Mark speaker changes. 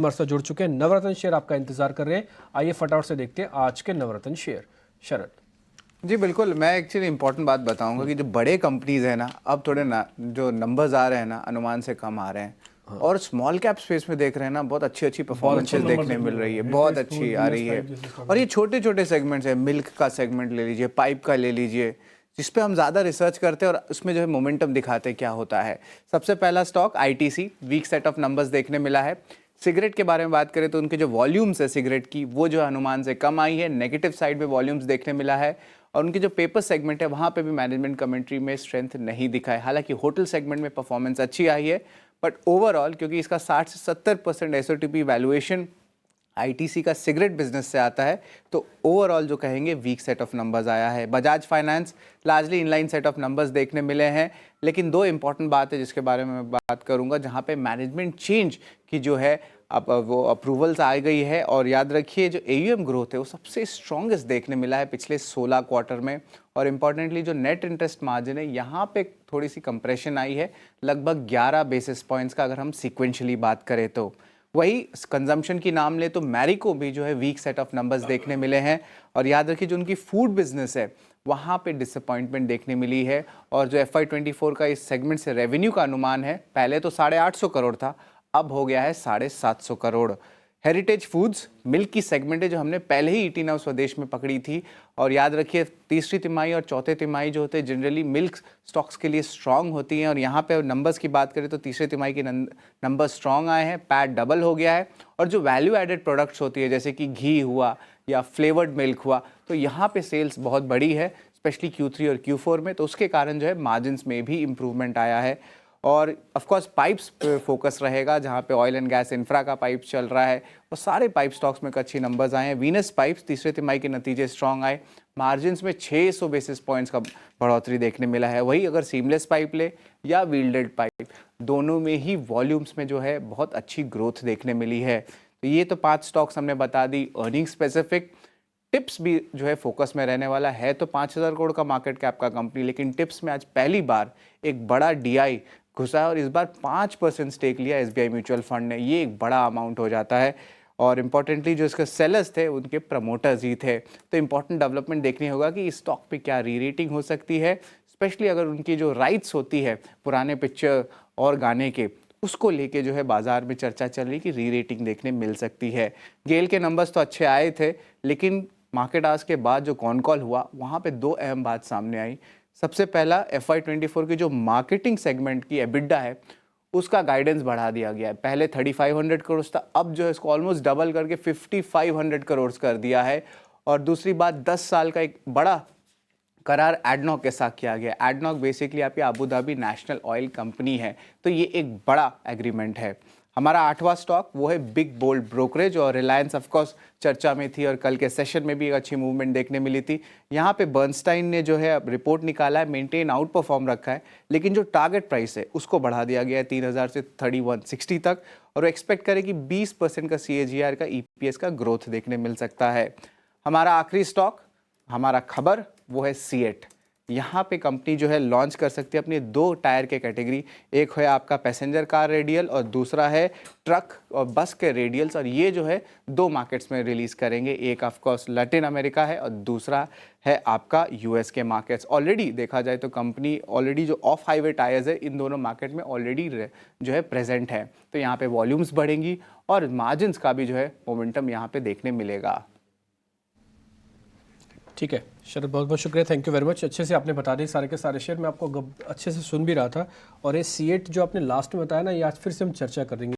Speaker 1: हमारे साथ जुड़ चुके हैं नवरत्न शेयर आपका इंतजार कर रहे हैं। आइए फटाफट से देखते हैं आज के नवरत्न शेयर। शरद
Speaker 2: जी बिल्कुल, मैं एक्चुअली इंपॉर्टेंट बात बताऊंगा कि जो बड़े कंपनीज हैं ना, अब थोड़े ना जो नंबर्स आ रहे हैं ना, अनुमान से कम आ रहे हैं। और स्मॉल कैप स्पेस में देख रहे हैं ना, बहुत अच्छी अच्छी परफॉर्मेंसेस देखने मिल रही है, बहुत अच्छी आ रही है। और ये छोटे छोटे सेगमेंट्स हैं, मिल्क का सेगमेंट ले लीजिए, पाइप का ले लीजिए, जिस पे हम ज़्यादा रिसर्च करते हैं और उसमें जो है मोमेंटम दिखाते हैं क्या होता है। सबसे पहला stock ITC, weak set of numbers देखने मिला है। सिगरेट के बारे में बात करें तो उनके जो वॉल्यूम्स है सिगरेट की, वो जो अनुमान से कम आई है, नेगेटिव साइड पे वॉल्यूम्स देखने मिला है। और उनकी जो पेपर सेगमेंट है वहाँ पे भी मैनेजमेंट कमेंट्री में स्ट्रेंथ नहीं दिखा है। हालांकि होटल सेगमेंट में परफॉर्मेंस अच्छी आई है, बट ओवरऑल क्योंकि इसका 60 से 70% एसओटीपी वैल्यूएशन आईटीसी का सिगरेट बिजनेस से आता है, तो ओवरऑल जो कहेंगे वीक सेट ऑफ नंबर्स आया है। Bajaj finance largely inline set of numbers देखने मिले हैं, लेकिन दो इंपॉर्टेंट बात है जिसके बारे में मैं बात करूंगा, जहां पे मैनेजमेंट चेंज की जो है अब वो अप्रूवल्स आ गई है। और याद रखिए जो एयूएम ग्रोथ है वो सबसे स्ट्रॉन्गेस्ट देखने मिला है पिछले 16 क्वार्टर में। और इम्पॉर्टेंटली जो नेट इंटरेस्ट मार्जिन है यहाँ पे थोड़ी सी कंप्रेशन आई है, लगभग 11 बेसिस पॉइंट्स का, अगर हम सिक्वेंशली बात करें तो। वही कंजम्पशन की नाम ले तो मैरिको भी जो है वीक सेट ऑफ नंबर्स देखने मिले हैं। और याद रखिए जो उनकी फूड बिजनेस है वहाँ पे डिसअपॉइंटमेंट देखने मिली है। और जो FY24 का इस सेगमेंट से रेवेन्यू का अनुमान है, पहले तो 850 करोड़ था, अब हो गया है 750 करोड़। हेरिटेज फूड्स मिल्क की सेगमेंट है जो हमने पहले ही ईटी नाउ स्वदेश में पकड़ी थी। और याद रखिए तीसरी तिमाही और चौथे तिमाही जो होते हैं जनरली मिल्क स्टॉक्स के लिए स्ट्रांग होती हैं। और यहाँ पे नंबर्स की बात करें तो तीसरे तिमाही के नंबर स्ट्रांग आए हैं, पैट डबल हो गया है। और जो वैल्यू एडेड प्रोडक्ट्स होती है जैसे कि घी हुआ या फ्लेवर्ड मिल्क हुआ, तो यहाँ पे सेल्स बहुत बड़ी है, स्पेशली Q3 और Q4 में, तो उसके कारण जो है मार्जिन्स में भी इम्प्रूवमेंट आया है। और ऑफ कोर्स पाइप्स पे फोकस रहेगा, जहाँ पे ऑयल एंड गैस इंफ्रा का पाइप चल रहा है, और सारे पाइप स्टॉक्स में अच्छी नंबर्स आए हैं। वीनस पाइप्स तीसरे तिमाही के नतीजे स्ट्रांग आए, मार्जिन्स में 600 बेसिस पॉइंट्स का बढ़ोतरी देखने मिला है। वही अगर सीमलेस पाइप ले या व्हील्डेड पाइप, दोनों में ही वॉल्यूम्स में जो है बहुत अच्छी ग्रोथ देखने मिली है। तो ये तो 5 स्टॉक्स हमने बता दी। अर्निंग स्पेसिफिक टिप्स भी जो है फोकस में रहने वाला है, तो 5000 करोड़ का मार्केट कैप का कंपनी, लेकिन टिप्स में आज पहली बार एक बड़ा डीआई घुसा है और इस बार 5% स्टेक लिया एसबीआई म्यूचुअल फंड ने। ये एक बड़ा अमाउंट हो जाता है। और इम्पॉर्टेंटली जो इसके सेलर्स थे उनके प्रमोटर्स ही थे। तो इम्पॉर्टेंट डेवलपमेंट देखनी होगा कि इस स्टॉक पे क्या री रेटिंग हो सकती है, स्पेशली अगर उनकी जो राइट्स होती है पुराने पिक्चर और गाने के, उसको लेके जो है बाजार में चर्चा चल रही कि री रेटिंग देखने मिल सकती है। गेल के नंबर्स तो अच्छे आए थे, लेकिन मार्केट आज के बाद जो कॉन कॉल हुआ वहाँ पे दो अहम बात सामने आई। सबसे पहला FY24 की जो मार्केटिंग सेगमेंट की एबिडा है उसका गाइडेंस बढ़ा दिया गया है। पहले 3500 करोड़ था, अब जो है इसको ऑलमोस्ट डबल करके 5500 करोड़ कर दिया है। और दूसरी बात, 10 साल का एक बड़ा करार एडनॉक के साथ किया गया। एडनॉक बेसिकली आपकी Abu Dhabi national oil company है, तो ये एक बड़ा एग्रीमेंट है। हमारा 8वां स्टॉक वो है बिग बोल्ड ब्रोकरेज, और रिलायंस ऑफ कोर्स चर्चा में थी और कल के सेशन में भी एक अच्छी मूवमेंट देखने मिली थी। यहाँ पे बर्नस्टाइन ने जो है रिपोर्ट निकाला है, मेंटेन आउट परफॉर्म रखा है, लेकिन जो टारगेट प्राइस है उसको बढ़ा दिया गया है 3000 से 3160 तक। और वो एक्सपेक्ट करें कि 20% का CAGR का EPS का ग्रोथ देखने मिल सकता है। हमारा आखिरी स्टॉक, हमारा खबर वो है सीएट। यहाँ पे कंपनी जो है लॉन्च कर सकती है अपने 2 टायर के कैटेगरी, एक है आपका पैसेंजर कार रेडियल और दूसरा है ट्रक और बस के रेडियल्स। और ये जो है 2 मार्केट्स में रिलीज़ करेंगे, एक ऑफ कोर्स लैटिन अमेरिका है और दूसरा है आपका US के मार्केट्स। ऑलरेडी देखा जाए तो कंपनी ऑलरेडी जो ऑफ हाईवे टायर्स है इन दोनों मार्केट में ऑलरेडी जो है प्रेजेंट है, तो यहाँ पे वॉल्यूम्स बढ़ेंगी और मार्जिन्स का भी जो है मोमेंटम यहाँ पे देखने मिलेगा।
Speaker 1: ठीक है शरद, बहुत बहुत शुक्रिया, थैंक यू वेरी मच। अच्छे से आपने बता दिए सारे के सारे शेयर, मैं आपको अच्छे से सुन भी रहा था। और ये सीएट जो आपने लास्ट में बताया ना, ये आज फिर से हम चर्चा कर देंगे।